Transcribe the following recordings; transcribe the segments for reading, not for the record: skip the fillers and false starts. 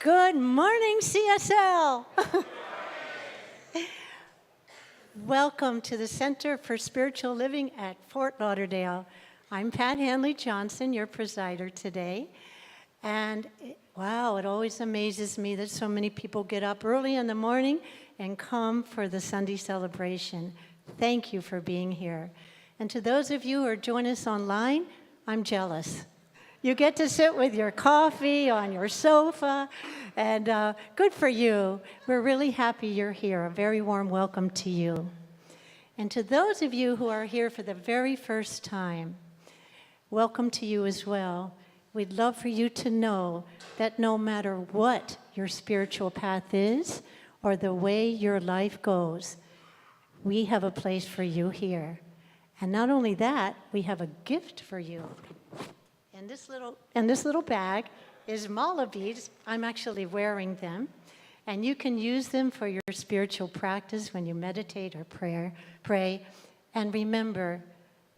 Good morning, CSL. Welcome to the Center for Spiritual Living at Fort Lauderdale. I'm Pat Hanley Johnson, your presider today. And wow, it always amazes me that so many people get up early in the morning and come for the Sunday celebration. Thank you for being here. And to those of you who are joining us online, I'm jealous. You get to sit with your coffee on your sofa, and good for you. We're really happy you're here. A very warm welcome to you. And to those of you who are here for the very first time, welcome to you as well. We'd love for you to know that no matter what your spiritual path is or the way your life goes, we have a place for you here. And not only that, we have a gift for you. In this little bag is mala beads. I'm actually wearing them. And you can use them for your spiritual practice when you meditate or pray. And remember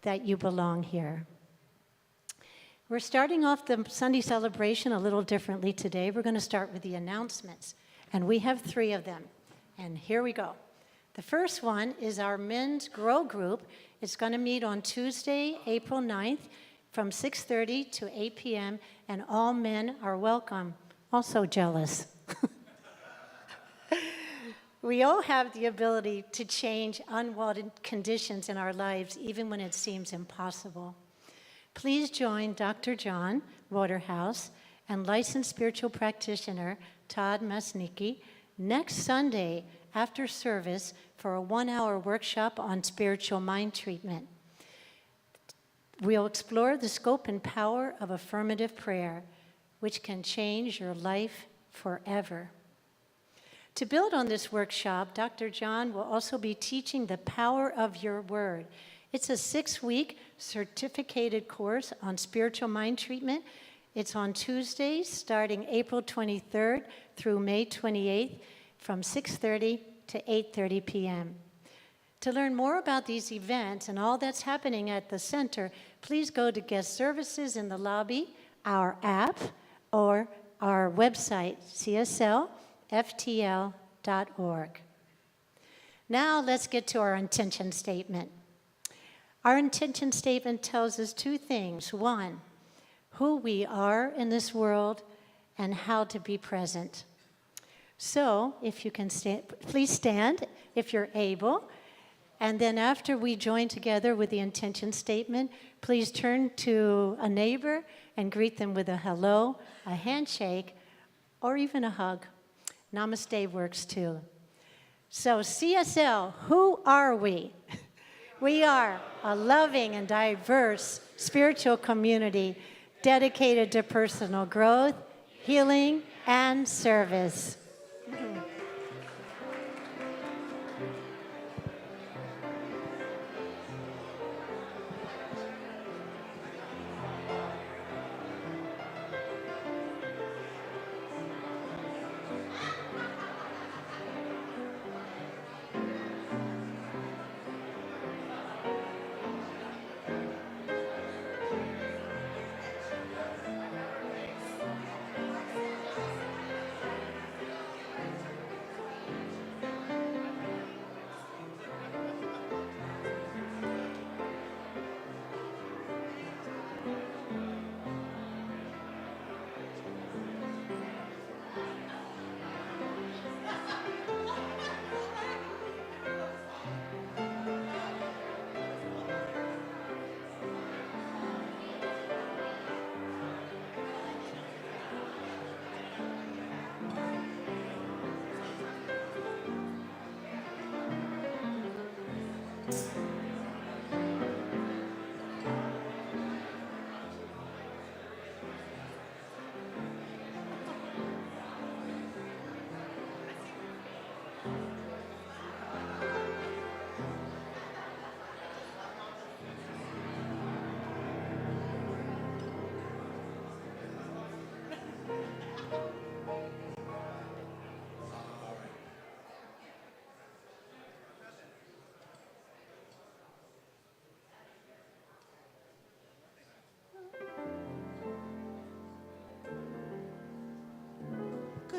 that you belong here. We're starting off the Sunday celebration a little differently today. We're going to start with the announcements. And we have 3 of them. And here we go. The first one is our Men's Grow Group. It's going to meet on Tuesday, April 9th, from 6:30 to 8 p.m., and all men are welcome. Also jealous. We all have the ability to change unwanted conditions in our lives, even when it seems impossible. Please join Dr. John Waterhouse and licensed spiritual practitioner Todd Masnicki next Sunday after service for a 1-hour workshop on spiritual mind treatment. We'll explore the scope and power of affirmative prayer, which can change your life forever. To build on this workshop, Dr. John will also be teaching the power of your word. It's a 6-week certificated course on spiritual mind treatment. It's on Tuesdays, starting April 23rd through May 28th, from 6:30 to 8:30 p.m. To learn more about these events and all that's happening at the center, please go to guest services in the lobby, our app, or our website, cslftl.org. Now let's get to our intention statement. Our intention statement tells us 2 things. 1, who we are in this world and how to be present. So if you can please stand if you're able. And then after we join together with the intention statement, please turn to a neighbor and greet them with a hello, a handshake, or even a hug. Namaste works too. So CSL, who are we? We are a loving and diverse spiritual community dedicated to personal growth, healing, and service.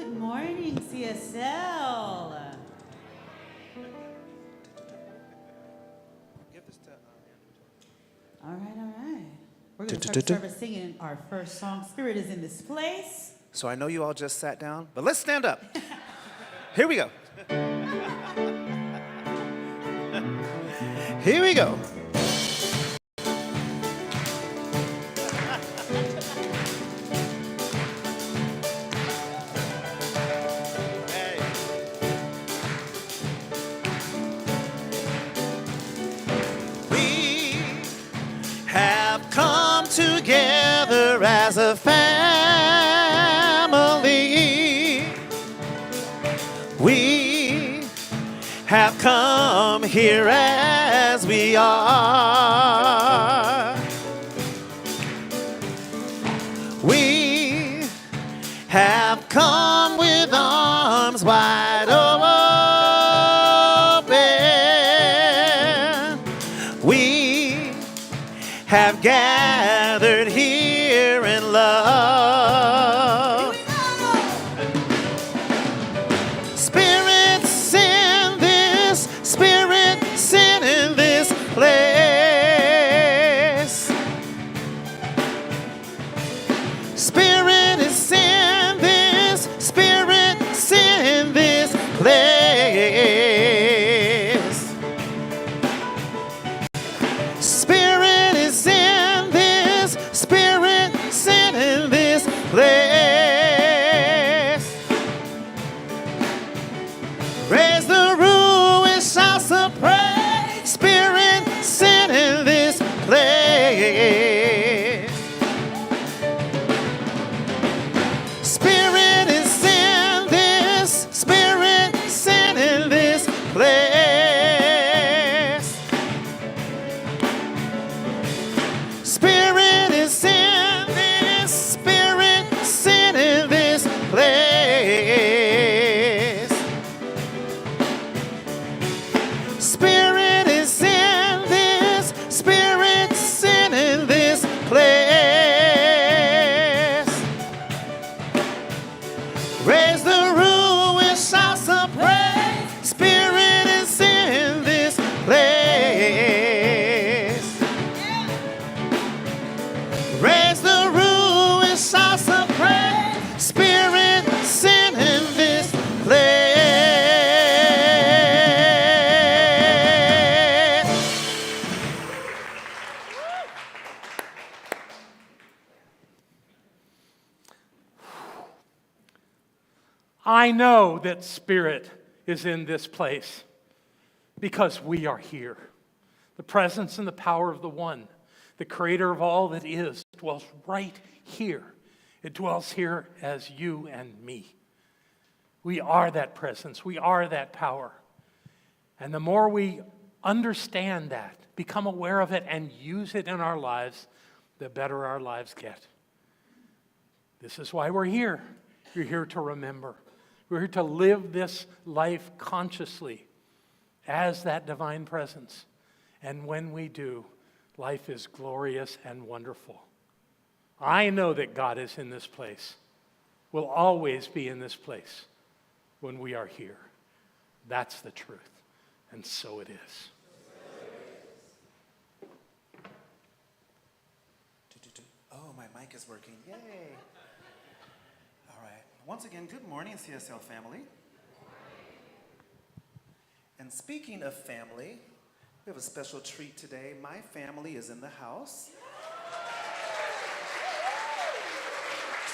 Good morning, CSL. Give this to All right. We're going to start the service singing our first song, Spirit is in this place. So I know you all just sat down, but let's stand up. Here we go. Here we go. Together as a family, we have come here as we are. We have come with arms wide open. We have gathered here in love. Spirit, send this. Spirit, send in this place. Spirit is in this. Spirit, send this place. Spirit is in this. Spirit sent in this place. Raise the ruined shouts of praise. Spirit sent in this place. Spirit is in this. Spirit sent in this place. Spirit is in this. Spirit sent in this place. Spirit is in this. Spirit sent in this place. Raise the ruined shouts of praise. Spirit is in this place. Raise the ruined shouts of praise. Spirit sent in this place. I know that Spirit is in this place because we are here. The presence and the power of the One, the Creator of all that is, dwells right here. It dwells here as you and me. We are that presence. We are that power. And the more we understand that, become aware of it, and use it in our lives, the better our lives get. This is why we're here. You're here to remember. We're here to live this life consciously as that divine presence. And when we do, life is glorious and wonderful. I know that God is in this place, will always be in this place when we are here. That's the truth, and so it is. Oh, my mic is working. Yay. All right. Once again, good morning, CSL family. And speaking of family, we have a special treat today. My family is in the house.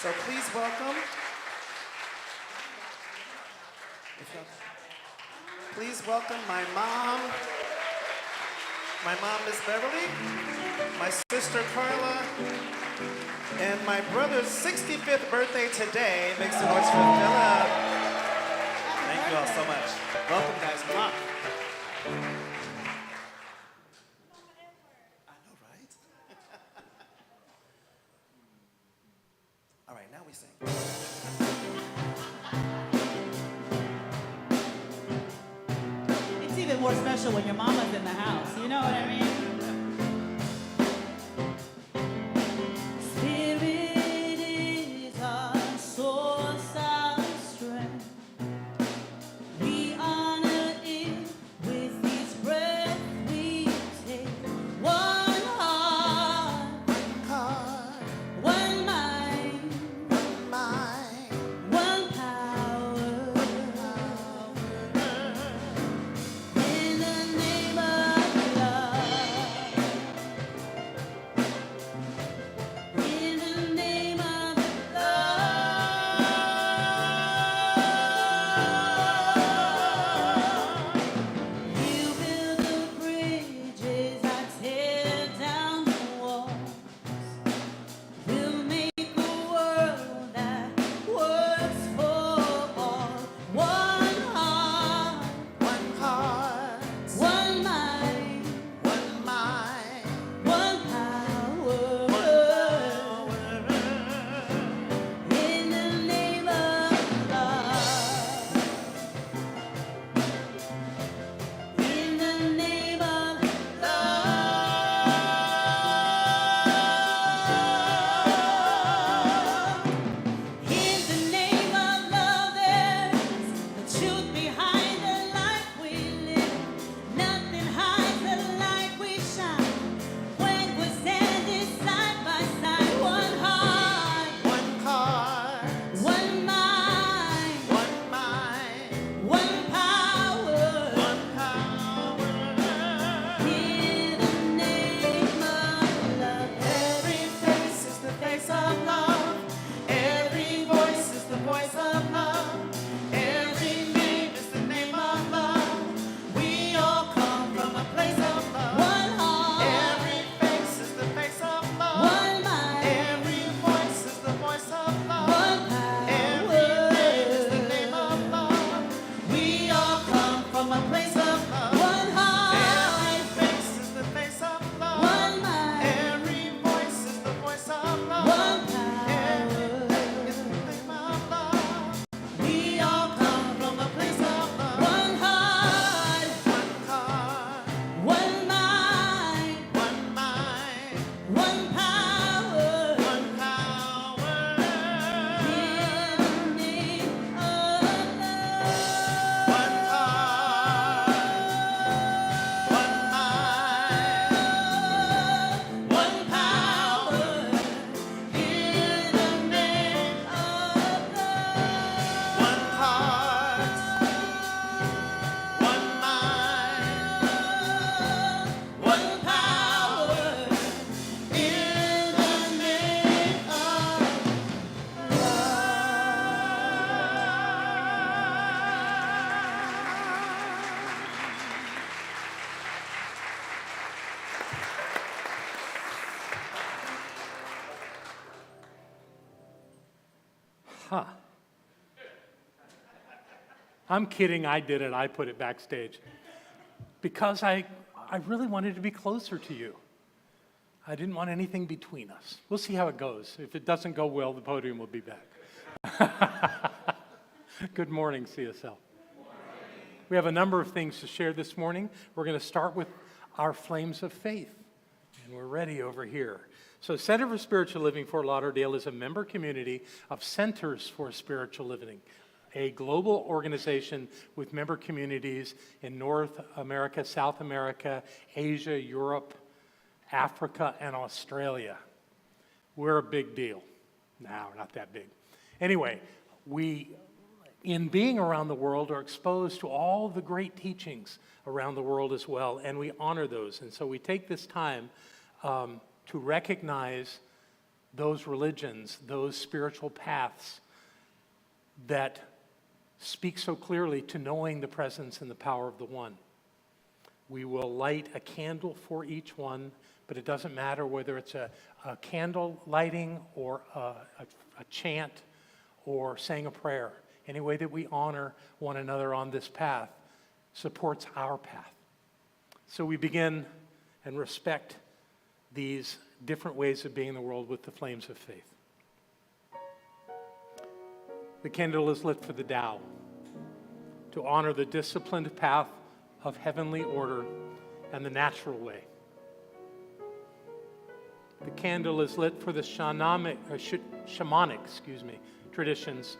So please welcome. Please welcome my mom, Miss Beverly, my sister Carla, and my brother's 65th birthday today. Make some noise for Philip. Thank you all so much. Welcome, guys. Come on. I know, right? All right, now we sing. It's even more special when your mama's in the house. You know what I mean? Spirit is our source of strength. I'm kidding, I did it, I put it backstage. Because I really wanted to be closer to you. I didn't want anything between us. We'll see how it goes. If it doesn't go well, the podium will be back. Good morning, CSL. We have a number of things to share this morning. We're going to start with our flames of faith, and we're ready over here. So Center for Spiritual Living Fort Lauderdale is a member community of Centers for Spiritual Living, a global organization with member communities in North America, South America, Asia, Europe, Africa, and Australia. We're a big deal. No, we're not that big. Anyway, we, in being around the world, are exposed to all the great teachings around the world as well, and we honor those. And so we take this time to recognize those religions, those spiritual paths that speak so clearly to knowing the presence and the power of the One. We will light a candle for each one, but it doesn't matter whether it's a candle lighting or a chant or saying a prayer. Any way that we honor one another on this path supports our path. So we begin and respect these different ways of being in the world with the flames of faith. The candle is lit for the Tao, to honor the disciplined path of heavenly order and the natural way. The candle is lit for the shamanic traditions,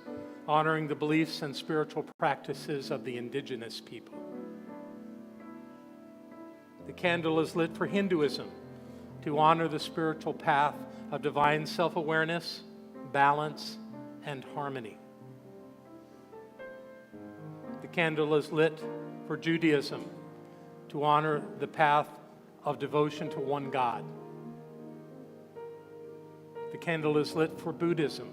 honoring the beliefs and spiritual practices of the indigenous people. The candle is lit for Hinduism, to honor the spiritual path of divine self-awareness, balance, and harmony. The candle is lit for Judaism, to honor the path of devotion to one God. The candle is lit for Buddhism,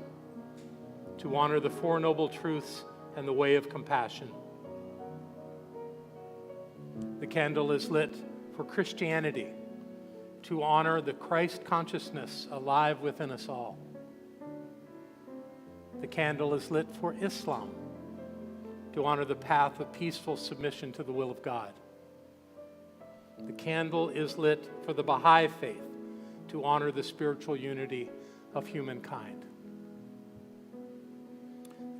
to honor the Four Noble Truths and the way of compassion. The candle is lit for Christianity, to honor the Christ consciousness alive within us all. The candle is lit for Islam, to honor the path of peaceful submission to the will of God. The candle is lit for the Baha'i faith, to honor the spiritual unity of humankind.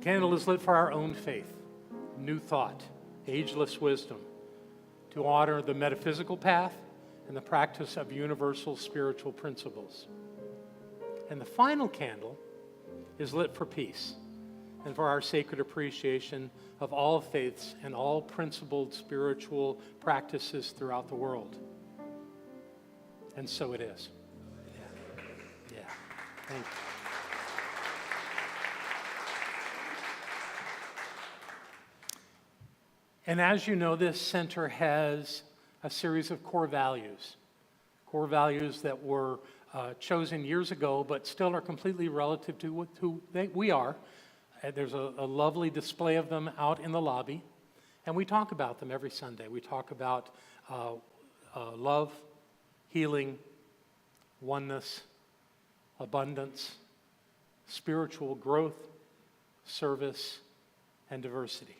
The candle is lit for our own faith, new thought, ageless wisdom, to honor the metaphysical path and the practice of universal spiritual principles. And the final candle is lit for peace and for our sacred appreciation of all faiths and all principled spiritual practices throughout the world. And so it is. Yeah. Thank you. And as you know, this center has a series of core values that were chosen years ago, but still are completely relative to who we are. There's a lovely display of them out in the lobby, and we talk about them every Sunday. We talk about love, healing, oneness, abundance, spiritual growth, service, and diversity.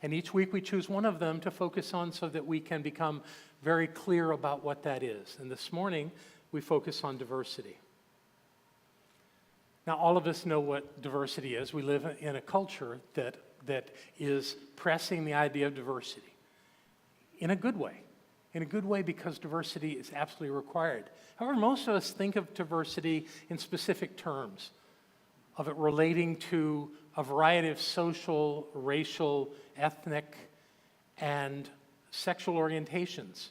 And each week we choose one of them to focus on so that we can become very clear about what that is. And this morning, we focus on diversity. Now, all of us know what diversity is. We live in a culture that is pressing the idea of diversity in a good way. In a good way because diversity is absolutely required. However, most of us think of diversity in specific terms, of it relating to a variety of social, racial, ethnic, and sexual orientations.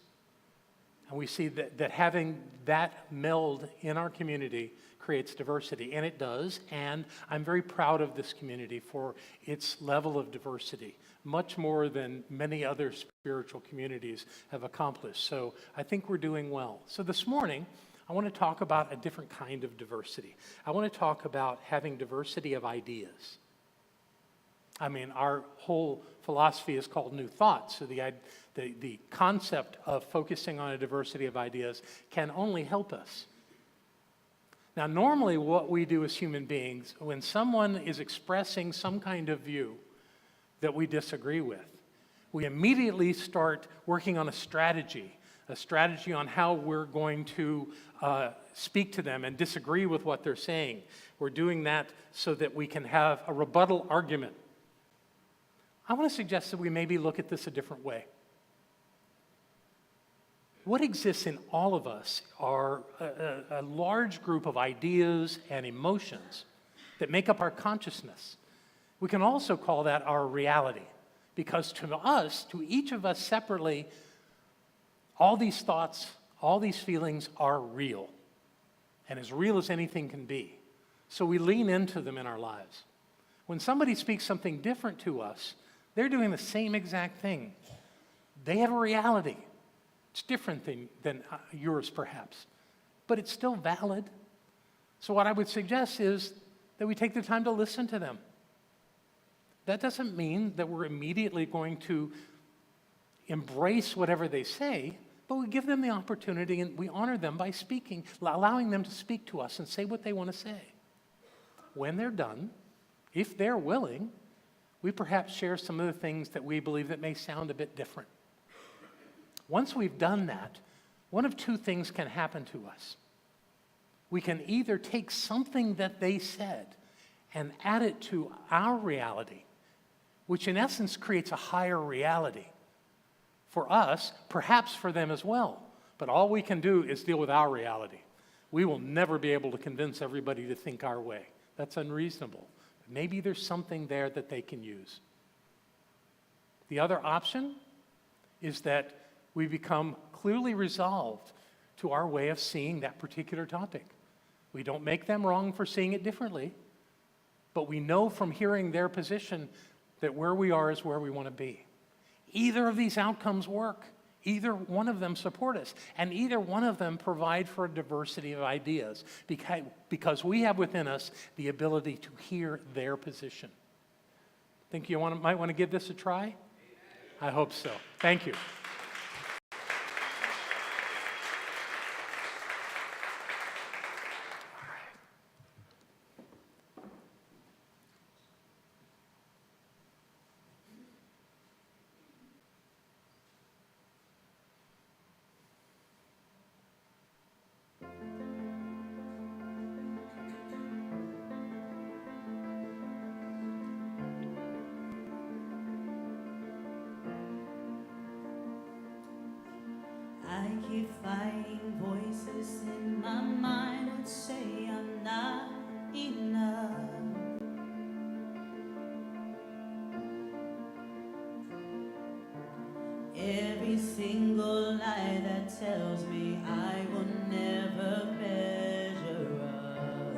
And we see that having that meld in our community creates diversity, and it does, and I'm very proud of this community for its level of diversity, much more than many other spiritual communities have accomplished. So I think we're doing well. So this morning, I want to talk about a different kind of diversity. I want to talk about having diversity of ideas. I mean, our whole philosophy is called New Thought, so the concept of focusing on a diversity of ideas can only help us. Now, normally what we do as human beings, when someone is expressing some kind of view that we disagree with, we immediately start working on a strategy on how we're going to speak to them and disagree with what they're saying. We're doing that so that we can have a rebuttal argument. I want to suggest that we maybe look at this a different way. What exists in all of us are a large group of ideas and emotions that make up our consciousness. We can also call that our reality, because to each of us separately, all these thoughts, all these feelings are real, and as real as anything can be. So we lean into them in our lives. When somebody speaks something different to us, they're doing the same exact thing. They have a reality. It's different than yours, perhaps, but it's still valid. So what I would suggest is that we take the time to listen to them. That doesn't mean that we're immediately going to embrace whatever they say, but we give them the opportunity and we honor them by speaking, allowing them to speak to us and say what they want to say. When they're done, if they're willing, we perhaps share some of the things that we believe that may sound a bit different. Once we've done that, one of two things can happen to us. We can either take something that they said and add it to our reality, which in essence creates a higher reality for us, perhaps for them as well. But all we can do is deal with our reality. We will never be able to convince everybody to think our way. That's unreasonable. Maybe there's something there that they can use. The other option is that we become clearly resolved to our way of seeing that particular topic. We don't make them wrong for seeing it differently, but we know from hearing their position that where we are is where we want to be. Either of these outcomes work. Either one of them support us, and either one of them provide for a diversity of ideas because we have within us the ability to hear their position. Think you might want to give this a try? I hope so. Thank you. I keep fighting voices in my mind that say I'm not enough. Every single lie that tells me I will never measure up.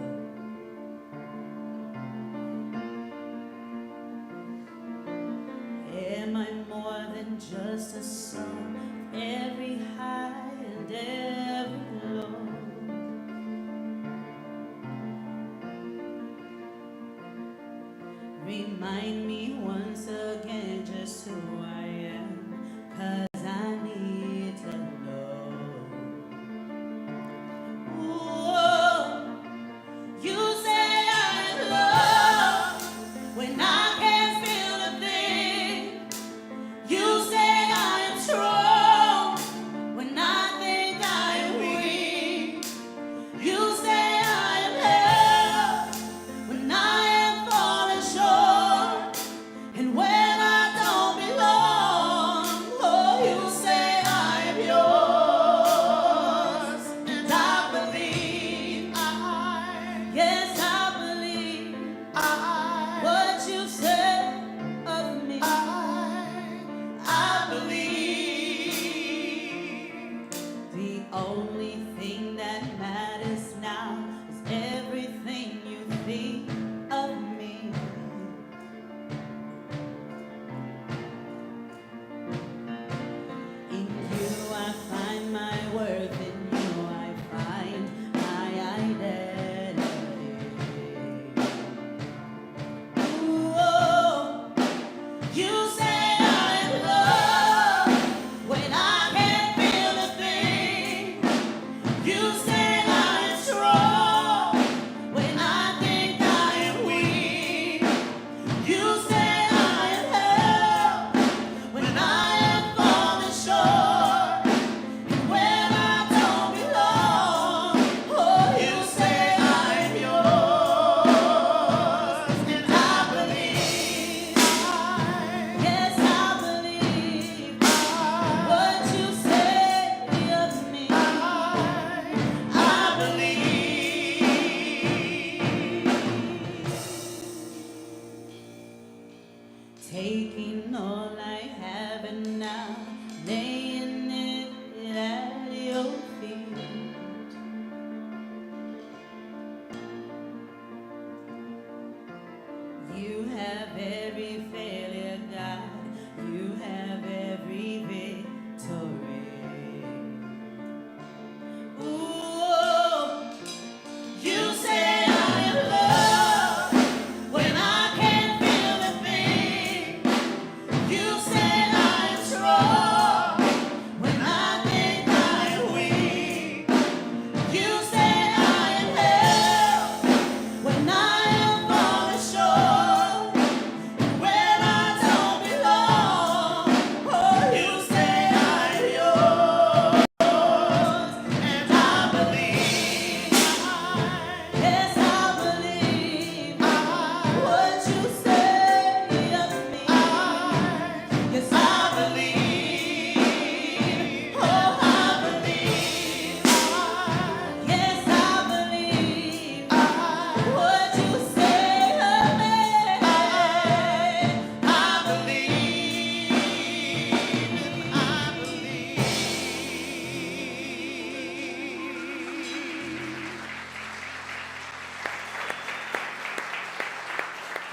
Am I more than just a sum of every high and every low? Remind me once again just who I am, 'cause I need to know. Ooh,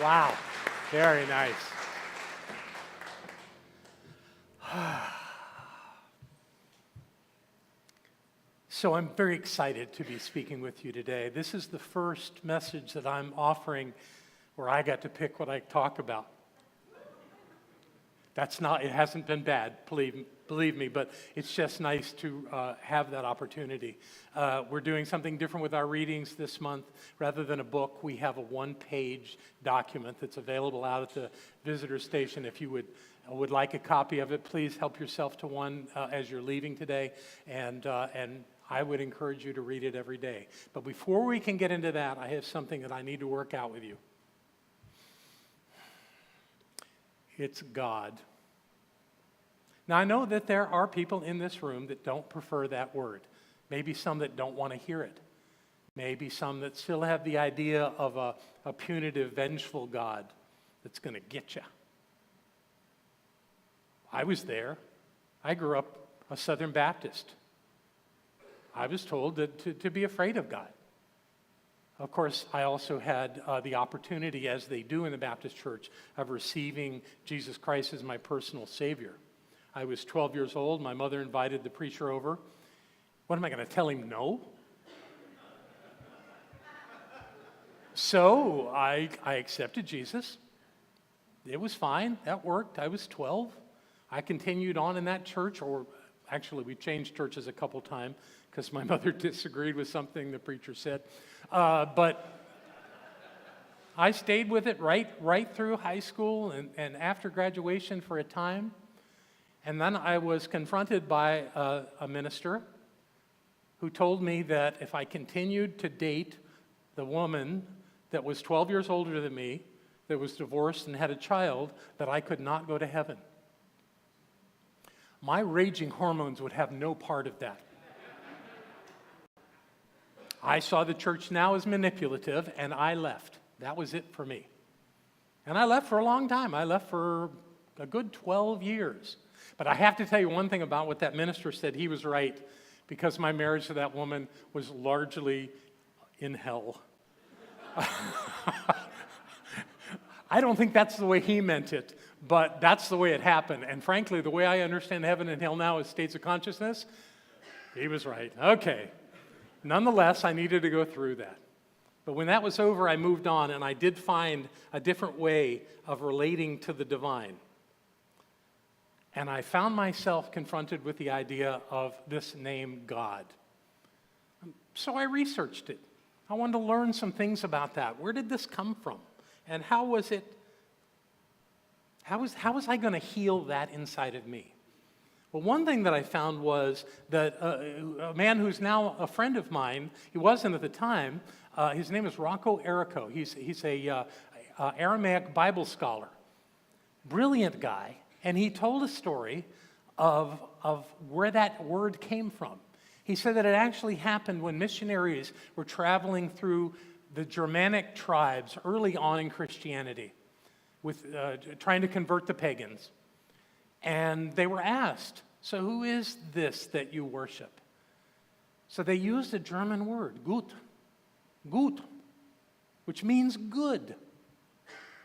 Wow. Very nice. So I'm very excited to be speaking with you today. This is the first message that I'm offering where I got to pick what I talk about. It hasn't been bad, believe me, but it's just nice to have that opportunity. We're doing something different with our readings this month. Rather than a book, we have a one-page document that's available out at the visitor station. If you would like a copy of it, please help yourself to one as you're leaving today, and I would encourage you to read it every day. But before we can get into that, I have something that I need to work out with you. It's God. Now, I know that there are people in this room that don't prefer that word. Maybe some that don't want to hear it. Maybe some that still have the idea of a punitive, vengeful God that's going to get you. I was there. I grew up a Southern Baptist. I was told to be afraid of God. Of course, I also had the opportunity, as they do in the Baptist church, of receiving Jesus Christ as my personal Savior. I was 12 years old. My mother invited the preacher over. What am I going to tell him? No? So I accepted Jesus. It was fine. That worked. I was 12. I continued on in that church, or actually we changed churches a couple times because my mother disagreed with something the preacher said. But I stayed with it right through high school and after graduation for a time. And then I was confronted by a minister who told me that if I continued to date the woman that was 12 years older than me, that was divorced and had a child, that I could not go to heaven. My raging hormones would have no part of that. I saw the church now as manipulative, and I left. That was it for me. And I left for a long time. I left for a good 12 years. But I have to tell you one thing about what that minister said. He was right, because my marriage to that woman was largely in hell. I don't think that's the way he meant it, but that's the way it happened. And frankly, the way I understand heaven and hell now as states of consciousness, he was right. Okay. Nonetheless, I needed to go through that. But when that was over, I moved on, and I did find a different way of relating to the divine. And I found myself confronted with the idea of this name, God. So I researched it. I wanted to learn some things about that. Where did this come from? And how was I going to heal that inside of me? Well, one thing that I found was that a man who's now a friend of mine, he wasn't at the time, his name is Rocco Errico. He's a Aramaic Bible scholar, brilliant guy, and he told a story of where that word came from. He said that it actually happened when missionaries were traveling through the Germanic tribes early on in Christianity, with trying to convert the pagans. And they were asked, so who is this that you worship? So they used a German word, gut, which means good.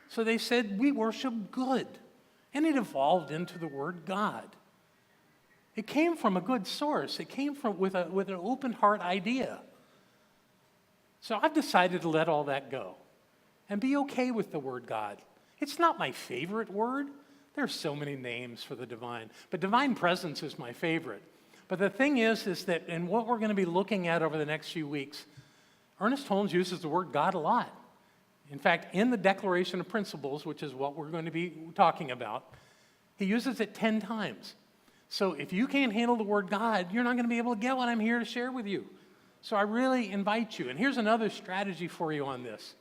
So they said, we worship good. And it evolved into the word God. It came from a good source. It came from with an open heart idea. So I've decided to let all that go and be okay with the word God. It's not my favorite word. There's so many names for the divine, but divine presence is my favorite. But the thing is that in what we're going to be looking at over the next few weeks, Ernest Holmes uses the word God a lot. In fact, in the Declaration of Principles, which is what we're going to be talking about, he uses it 10 times. So if you can't handle the word God, you're not going to be able to get what I'm here to share with you. So I really invite you. And here's another strategy for you on this.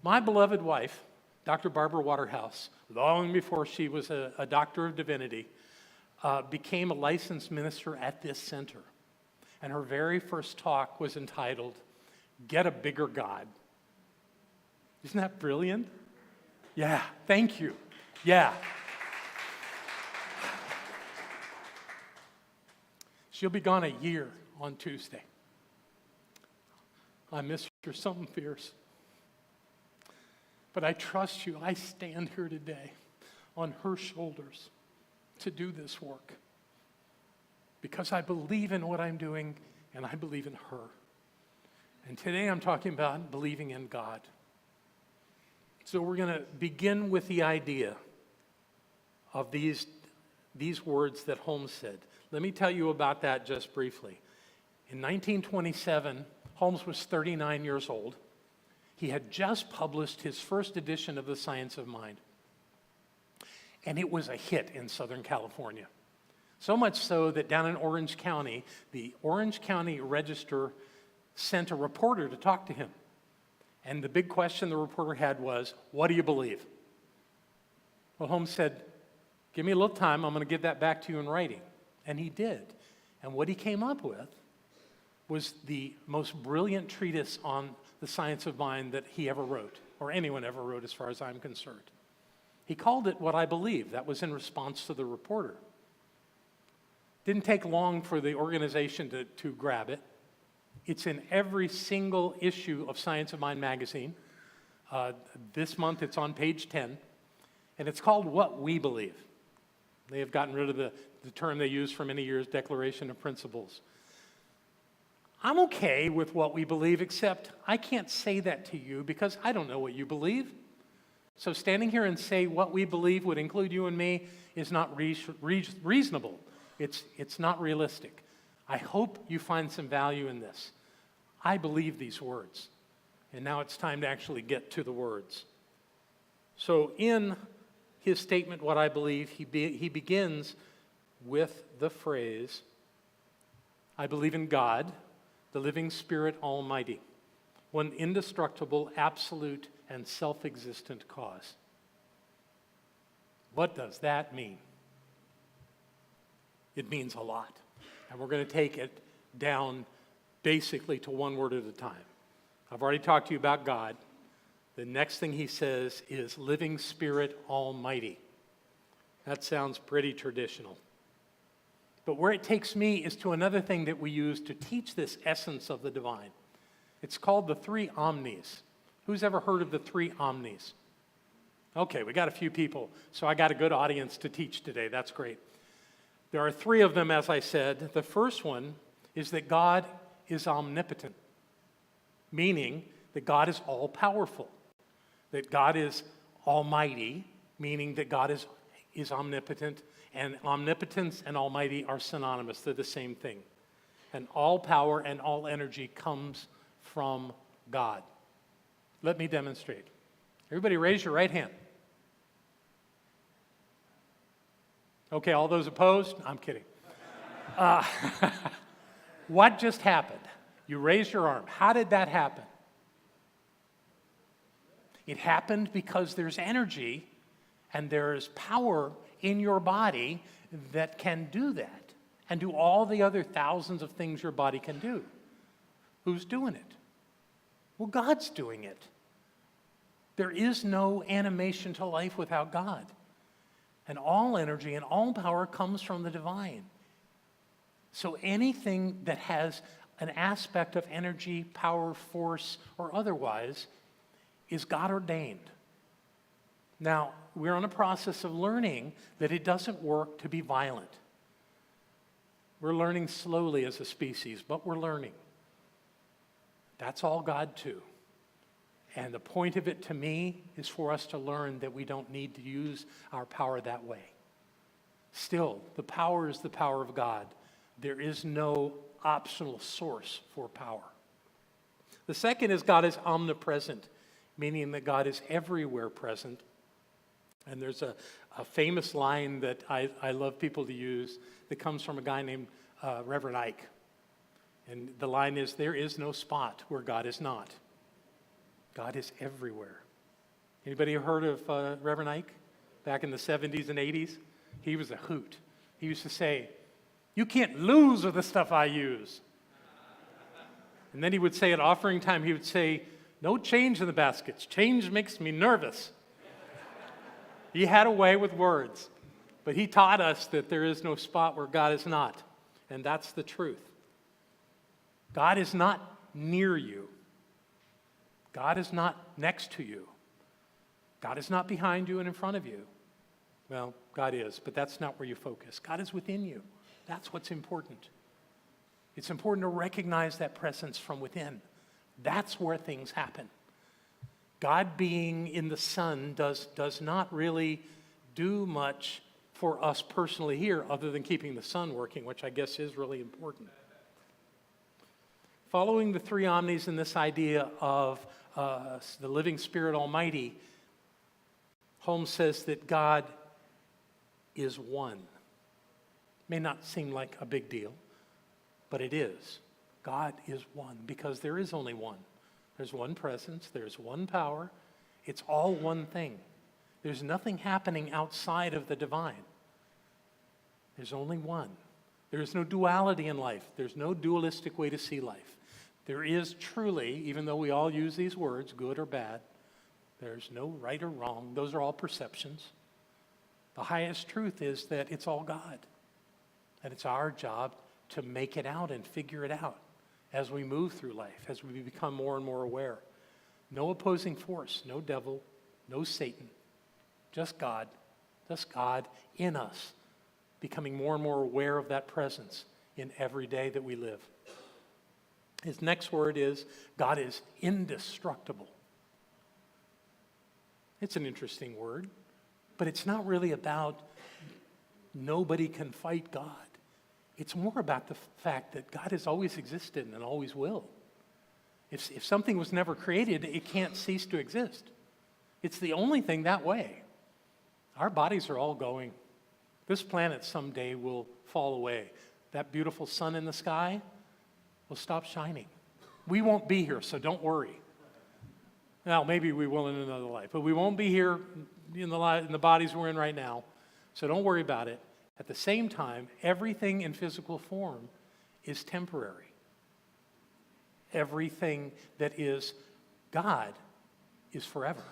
My beloved wife, Dr. Barbara Waterhouse, long before she was a doctor of divinity, became a licensed minister at this center. And her very first talk was entitled, Get a Bigger God. Isn't that brilliant? Yeah, thank you. Yeah. She'll be gone a year on Tuesday. I miss her something fierce. But I trust you. I stand here today on her shoulders to do this work because I believe in what I'm doing and I believe in her. And today I'm talking about believing in God. So we're going to begin with the idea of these words that Holmes said. Let me tell you about that just briefly. In 1927, Holmes was 39 years old. He had just published his first edition of The Science of Mind. And it was a hit in Southern California. So much so that down in Orange County, the Orange County Register sent a reporter to talk to him. And the big question the reporter had was, what do you believe? Well, Holmes said, give me a little time, I'm going to give that back to you in writing. And he did. And what he came up with was the most brilliant treatise on the science of mind that he ever wrote, or anyone ever wrote as far as I'm concerned. He called it What I Believe. That was in response to the reporter. Didn't take long for the organization to grab it. It's in every single issue of Science of Mind magazine. This month it's on page 10, and it's called What We Believe. They have gotten rid of the term they used for many years, Declaration of Principles. I'm okay with what we believe, except I can't say that to you because I don't know what you believe. So standing here and say what we believe would include you and me is not reasonable. It's not realistic. I hope you find some value in this. I believe these words. And now it's time to actually get to the words. So in his statement, What I Believe, he begins with the phrase, I believe in God, the living Spirit Almighty, one indestructible, absolute, and self-existent cause. What does that mean? It means a lot. And we're going to take it down basically to one word at a time. I've already talked to you about God. The next thing he says is living Spirit Almighty. That sounds pretty traditional. But where it takes me is to another thing that we use to teach this essence of the divine. It's called the three omnis. Who's ever heard of the three omnis? Okay, we got a few people, so I got a good audience to teach today. That's great. There are three of them, as I said. The first one is that God is omnipotent, meaning that God is all-powerful, that God is almighty, meaning that God is omnipotent, and omnipotence and almighty are synonymous. They're the same thing. And all power and all energy comes from God. Let me demonstrate. Everybody raise your right hand. Okay, all those opposed? I'm kidding. What just happened? You raised your arm. How did that happen? It happened because there's energy and there's power in your body that can do that and do all the other thousands of things your body can do. Who's doing it? Well, God's doing it. There is no animation to life without God. And all energy and all power comes from the divine. So anything that has an aspect of energy, power, force, or otherwise is God ordained. Now, we're on a process of learning that it doesn't work to be violent. We're learning slowly as a species, but we're learning. That's all God too. And the point of it to me is for us to learn that we don't need to use our power that way. Still, the power is the power of God. There is no optional source for power. The second is God is omnipresent, meaning that God is everywhere present. And there's a famous line that I love people to use that comes from a guy named Reverend Ike. And the line is, there is no spot where God is not. God is everywhere. Anybody heard of Reverend Ike back in the 70s and 80s? He was a hoot. He used to say, you can't lose with the stuff I use. And then he would say at offering time, he would say, no change in the baskets. Change makes me nervous. He had a way with words, but he taught us that there is no spot where God is not, and that's the truth. God is not near you. God is not next to you. God is not behind you and in front of you. Well, God is, but that's not where you focus. God is within you. That's what's important. It's important to recognize that presence from within. That's where things happen. God being in the Son does not really do much for us personally here other than keeping the Son working, which I guess is really important. Following the three omnis and this idea of the living Spirit Almighty, Holmes says that God is one. May not seem like a big deal, but it is. God is one because there is only one. There's one presence, there's one power. It's all one thing. There's nothing happening outside of the divine. There's only one. There is no duality in life. There's no dualistic way to see life. There is truly, even though we all use these words, good or bad, there's no right or wrong. Those are all perceptions. The highest truth is that it's all God. And it's our job to make it out and figure it out as we move through life, as we become more and more aware. No opposing force, no devil, no Satan, just God in us, becoming more and more aware of that presence in every day that we live. His next word is, God is indestructible. It's an interesting word, but it's not really about nobody can fight God. It's more about the fact that God has always existed and always will. If something was never created, it can't cease to exist. It's the only thing that way. Our bodies are all going. This planet someday will fall away. That beautiful sun in the sky will stop shining. We won't be here, so don't worry. Now, maybe we will in another life, but we won't be here in the bodies we're in right now, so don't worry about it. At the same time, everything in physical form is temporary. Everything that is God is forever.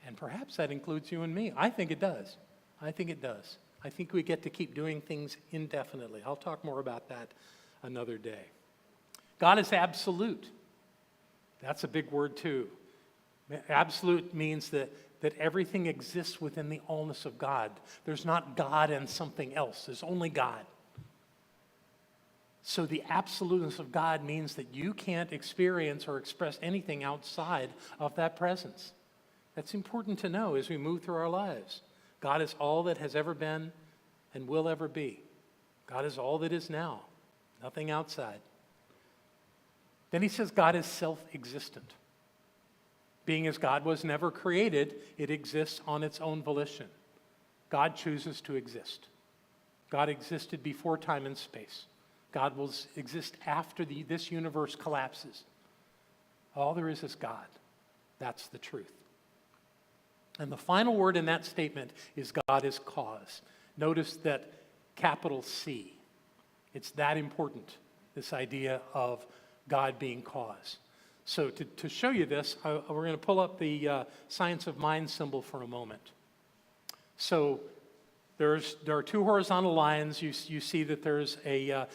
And perhaps that includes you and me. I think it does. I think it does. I think we get to keep doing things indefinitely. I'll talk more about that another day. God is absolute. That's a big word too. Absolute means that everything exists within the allness of God. There's not God and something else. There's only God. So the absoluteness of God means that you can't experience or express anything outside of that presence. That's important to know as we move through our lives. God is all that has ever been and will ever be. God is all that is now, nothing outside. Then he says God is self-existent. Being as God was never created, it exists on its own volition. God chooses to exist. God existed before time and space. God will exist after this universe collapses. All there is God. That's the truth. And the final word in that statement is God is cause. Notice that capital C. It's that important, this idea of God being cause. So to show you this, we're going to pull up the science of mind symbol for a moment. So there are two horizontal lines. You see that there's a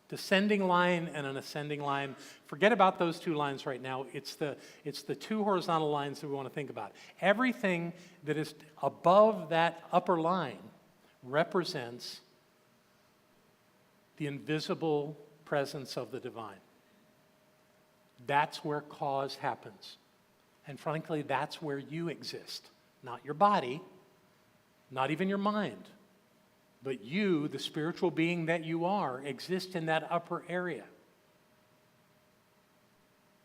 descending line and an ascending line. Forget about those two lines right now. It's the two horizontal lines that we want to think about. Everything that is above that upper line represents the invisible presence of the divine. That's where cause happens. And frankly, that's where you exist. Not your body, not even your mind. But you, the spiritual being that you are, exist in that upper area.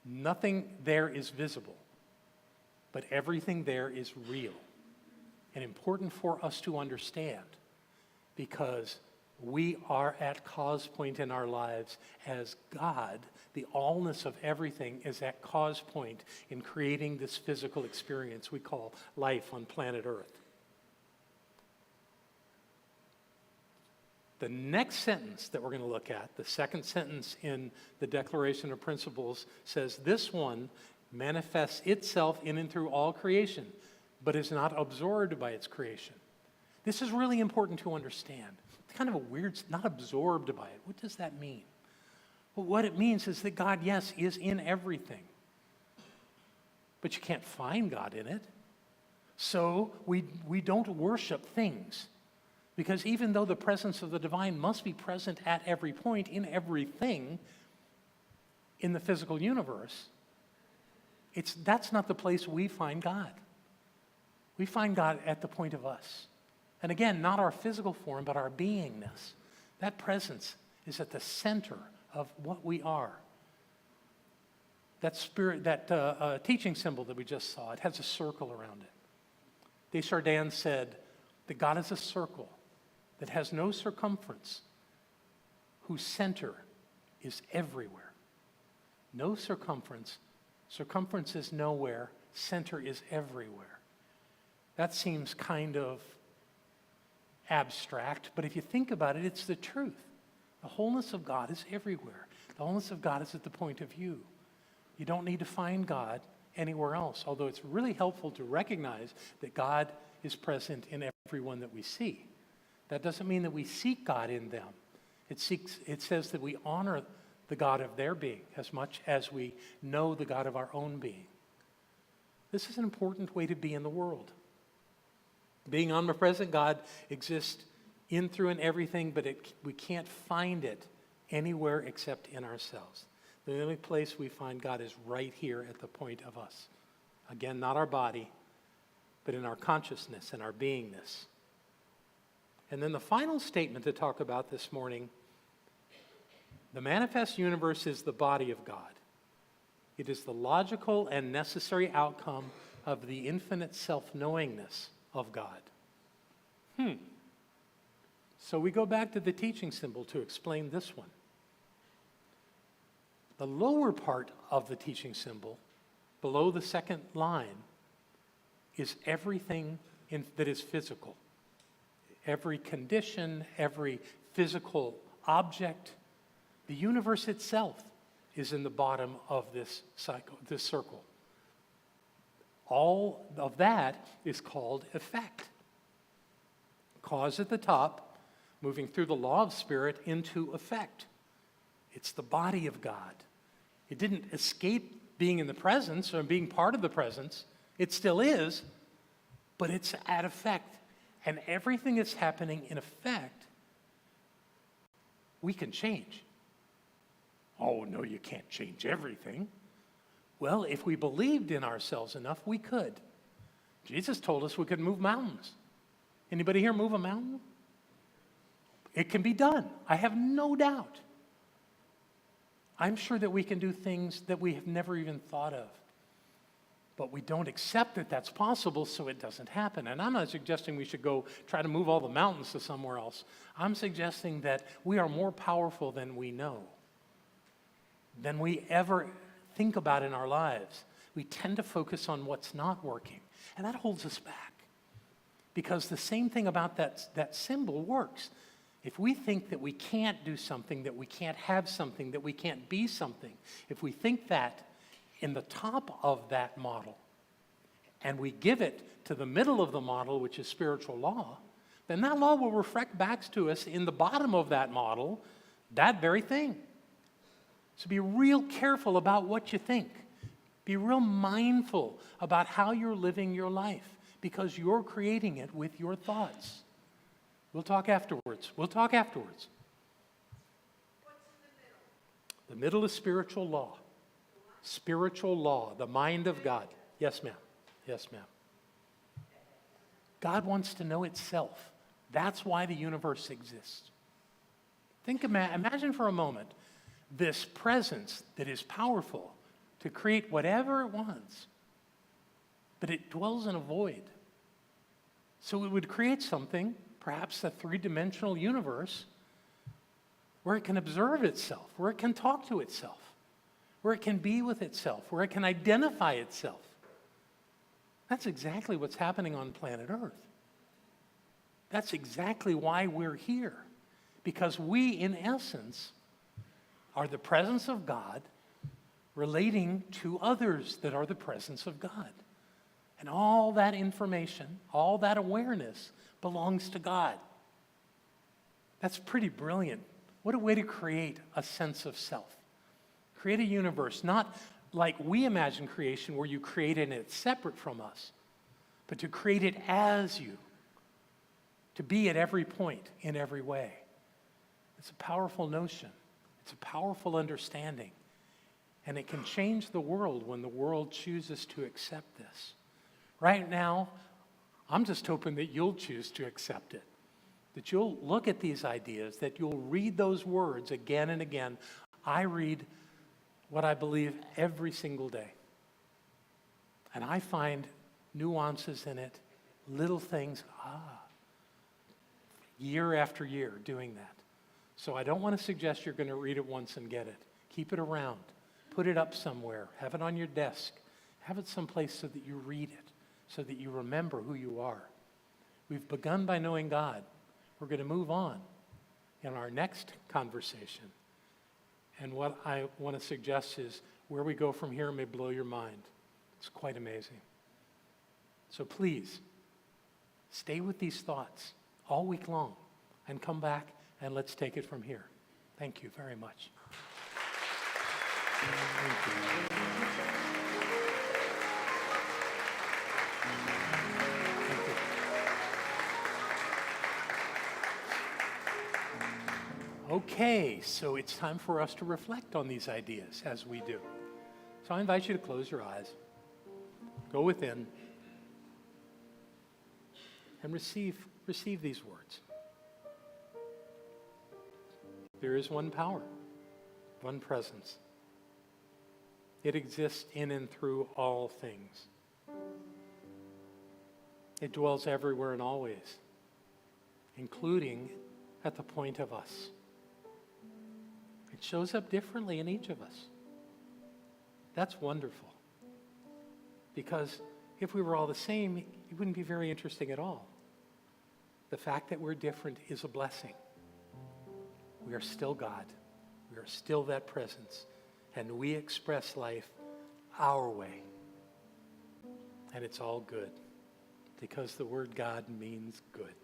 Nothing there is visible, but everything there is real. And important for us to understand, because we are at cause point in our lives as God, the allness of everything, is at cause point in creating this physical experience we call life on planet Earth. The next sentence that we're going to look at, the second sentence in the Declaration of Principles, says this one manifests itself in and through all creation, but is not absorbed by its creation. This is really important to understand. It's kind of a weird, not absorbed by it. What does that mean? Well, what it means is that God, yes, is in everything. but you can't find God in it. So we don't worship things. Because even though the presence of the divine must be present at every point in everything in the physical universe, that's not the place we find God. We find God at the point of us. And again, not our physical form, but our beingness. That presence is at the center of what we are. That spirit, that teaching symbol that we just saw, it has a circle around it. Desjardins said that God is a circle that has no circumference, whose center is everywhere. No circumference. Circumference is nowhere. Center is everywhere. That seems kind of abstract, but if you think about it, it's the truth. The wholeness of God is everywhere. The wholeness of God is at the point of view. You don't need to find God anywhere else, although it's really helpful to recognize that God is present in everyone that we see. That doesn't mean that we seek God in them. It says that we honor the God of their being as much as we know the God of our own being. This is an important way to be in the world. Being omnipresent, God exists in, through, and everything, but we can't find it anywhere except in ourselves. The only place we find God is right here at the point of us. Again, not our body, but in our consciousness and our beingness. And then the final statement to talk about this morning, the manifest universe is the body of God. It is the logical and necessary outcome of the infinite self-knowingness of God. So we go back to the teaching symbol to explain this one. The lower part of the teaching symbol, below the second line, is everything that is physical. Every condition, every physical object, the universe itself is in the bottom of this circle. All of that is called effect. Cause at the top, moving through the law of spirit into effect. It's the body of God. It didn't escape being in the presence or being part of the presence. It still is, but it's at effect. And everything that's happening in effect, we can change. Oh, no, you can't change everything. Well, if we believed in ourselves enough, we could. Jesus told us we could move mountains. Anybody here move a mountain? It can be done. I have no doubt. I'm sure that we can do things that we have never even thought of. But we don't accept that that's possible, so it doesn't happen. And I'm not suggesting we should go try to move all the mountains to somewhere else. I'm suggesting that we are more powerful than we know, than we ever think about in our lives. We tend to focus on what's not working, and that holds us back. Because the same thing about that symbol works. If we think that we can't do something, that we can't have something, that we can't be something, if we think that in the top of that model, and we give it to the middle of the model, which is spiritual law, then that law will reflect back to us in the bottom of that model, that very thing. So be real careful about what you think. Be real mindful about how you're living your life, because you're creating it with your thoughts. We'll talk afterwards. What's in the middle? The middle is spiritual law. Spiritual law, the mind of God. Yes, ma'am. Yes, ma'am. God wants to know itself. That's why the universe exists. Imagine for a moment this presence that is powerful to create whatever it wants, but it dwells in a void. So it would create something, perhaps a three-dimensional universe, where it can observe itself, where it can talk to itself, where it can be with itself, where it can identify itself. That's exactly what's happening on planet Earth. That's exactly why we're here. Because we, in essence, are the presence of God relating to others that are the presence of God. And all that information, all that awareness belongs to God. That's pretty brilliant. What a way to create a sense of self. Create a universe, not like we imagine creation, where you create it and it's separate from us, but to create it as you, to be at every point in every way. It's a powerful notion. It's a powerful understanding. And it can change the world when the world chooses to accept this. Right now, I'm just hoping that you'll choose to accept it, that you'll look at these ideas, that you'll read those words again and again. I read what I believe every single day. And I find nuances in it, little things, year after year doing that. So I don't want to suggest you're going to read it once and get it. Keep it around. Put it up somewhere. Have it on your desk. Have it someplace so that you read it, so that you remember who you are. We've begun by knowing God. We're going to move on in our next conversation. And what I want to suggest is where we go from here may blow your mind. It's quite amazing. So please, stay with these thoughts all week long and come back and let's take it from here. Thank you very much. Thank you. Okay, so it's time for us to reflect on these ideas as we do. So I invite you to close your eyes, go within, and receive these words. There is one power, one presence. It exists in and through all things. It dwells everywhere and always, including at the point of us. It shows up differently in each of us. That's wonderful. Because if we were all the same, it wouldn't be very interesting at all. The fact that we're different is a blessing. We are still God. We are still that presence. And we express life our way. And it's all good. Because the word God means good.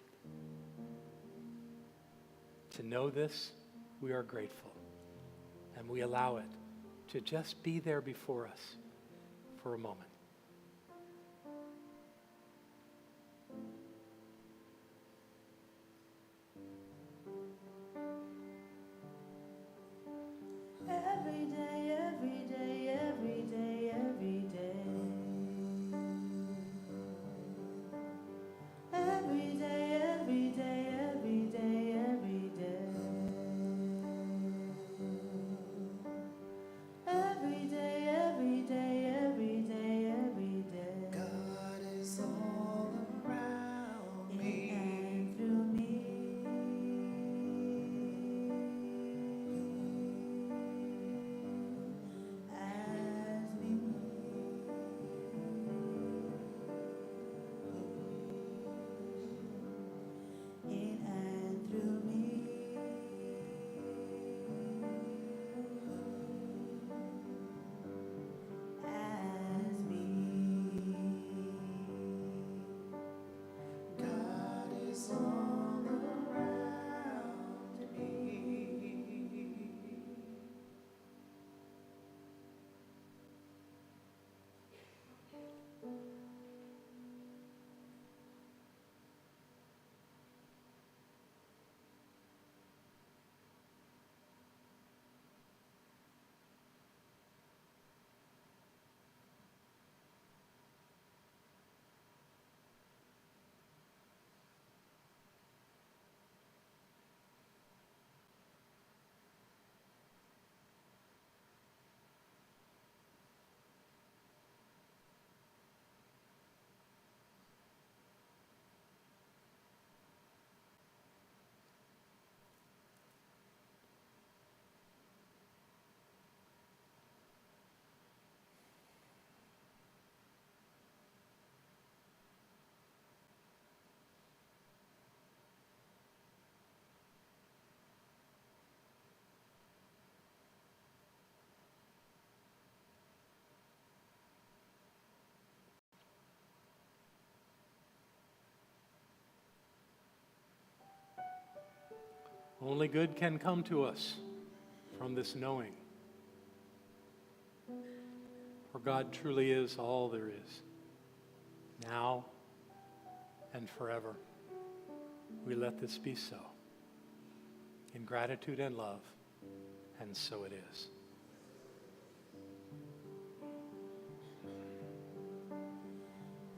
To know this, we are grateful. And we allow it to just be there before us for a moment. Every day, every day, every day, every day. Every day, every day, every day, every day. Every day, every day, every day, every day. God is all around me. And through me. As we in and through me. As me. God is all around me. Only good can come to us from this knowing. where God truly is all there is, now and forever. We let this be so, in gratitude and love, and so it is.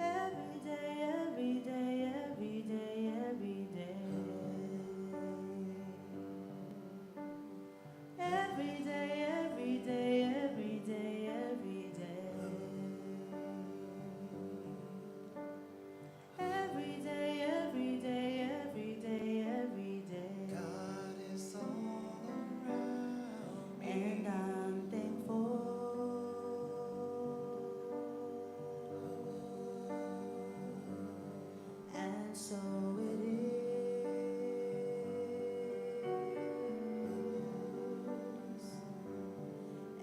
Every day, every day, every day, every day. Every day, every day, every day, every day. Every day, every day, every day, every day. God is all around me. And I'm thankful. And so it is.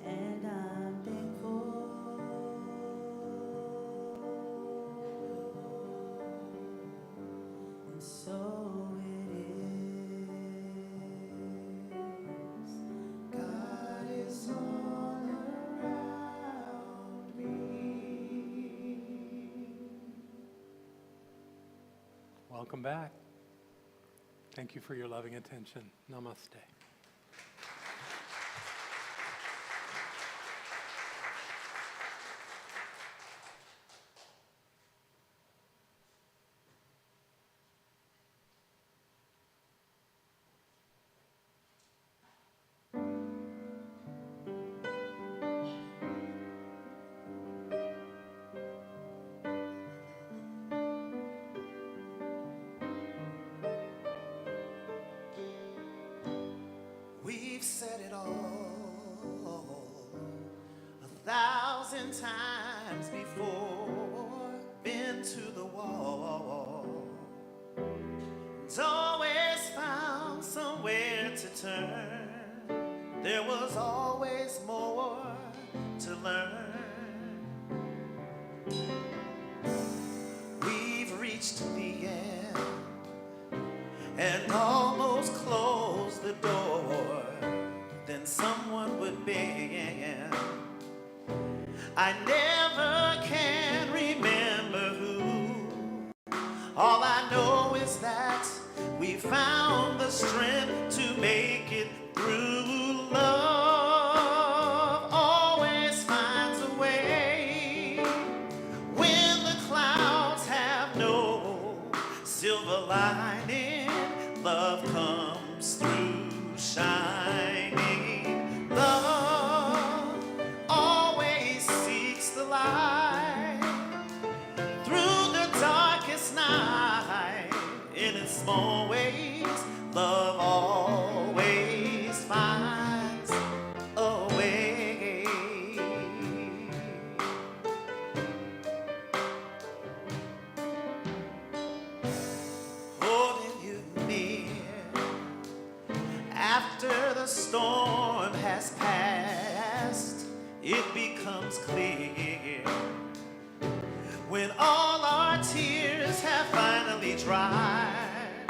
And I'm thankful. And so it is. God is all around me. Welcome back. Thank you for your loving attention. Namaste. We've said it all 1,000 times before. Been to the wall. It's always found somewhere to turn. There was always more to learn. We've reached the end and almost closed the door. Then someone would bend. I never can remember who. All I know is that we found the strength to make it through. Love always finds a way when the clouds have no silver lining. Love comes through shining. Love always seeks the light through the darkest night. In its small ways, love always finds a way. Holding you near after the storm has passed, it becomes clear when all our tears have finally dried,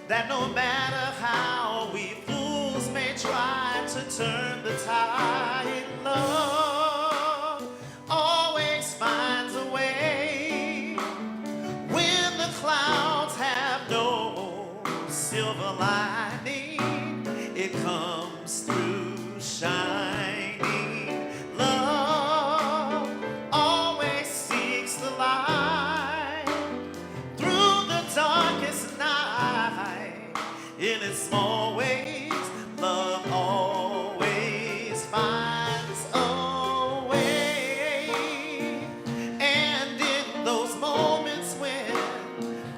that no matter how we fools may try to turn the tide, love always finds a way when the clouds have no silver lining. It comes through shining. Love always seeks the light through the darkest night. In its small ways, love always finds a way. And in those moments when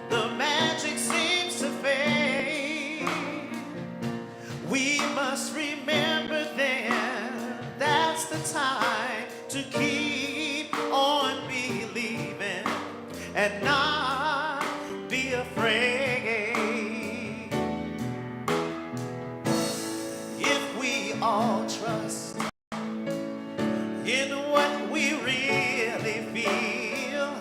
the magic seems to fade, we must remember then that's the time to keep on believing and not be afraid. If we all trust in what we really feel,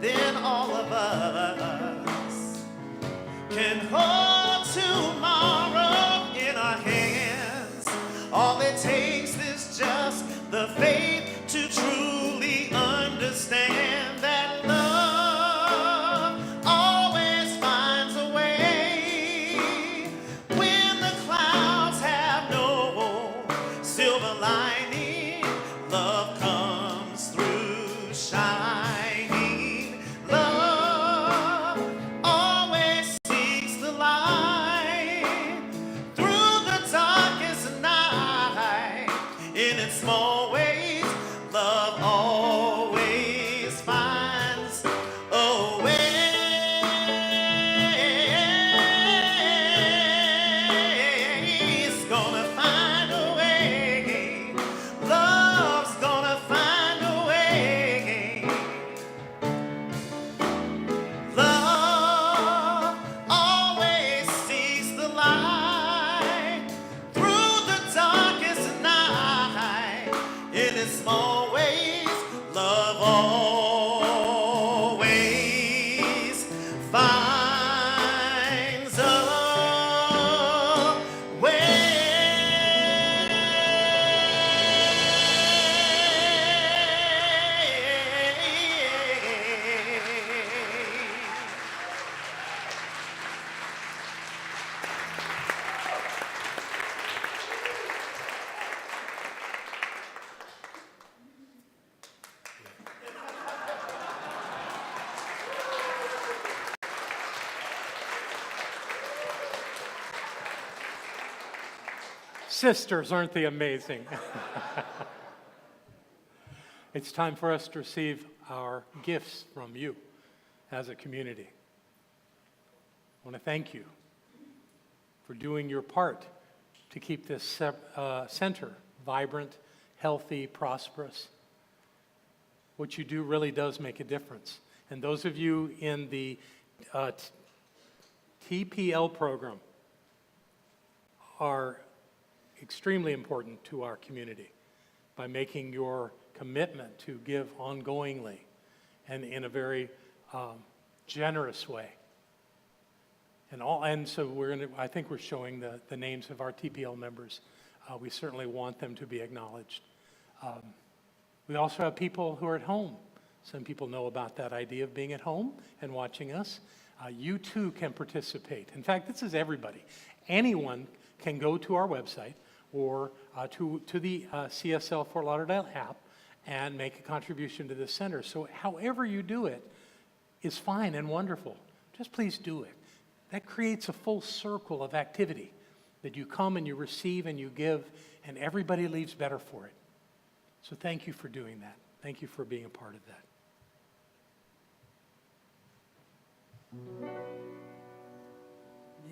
then all of us can hold tomorrow in our hands. All it takes is just the faith to truly Sisters, aren't they amazing? It's time for us to receive our gifts from you as a community. I want to thank you for doing your part to keep this center vibrant, healthy, prosperous. What you do really does make a difference. And those of you in the TPL program are extremely important to our community by making your commitment to give ongoingly and in a very generous way. And so I think we're showing the names of our TPL members. We certainly want them to be acknowledged. We also have people who are at home. Some people know about that idea of being at home and watching us. You too can participate. In fact, this is everybody. Anyone can go to our website or to the CSL Fort Lauderdale app and make a contribution to this center. So however you do it is fine and wonderful. Just please do it. That creates a full circle of activity that you come and you receive and you give, and everybody leaves better for it. So thank you for doing that. Thank you for being a part of that.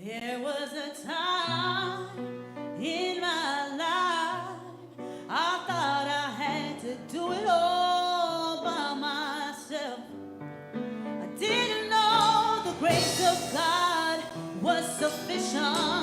There was a time in my life I thought I had to do it all by myself. I didn't know the grace of God was sufficient.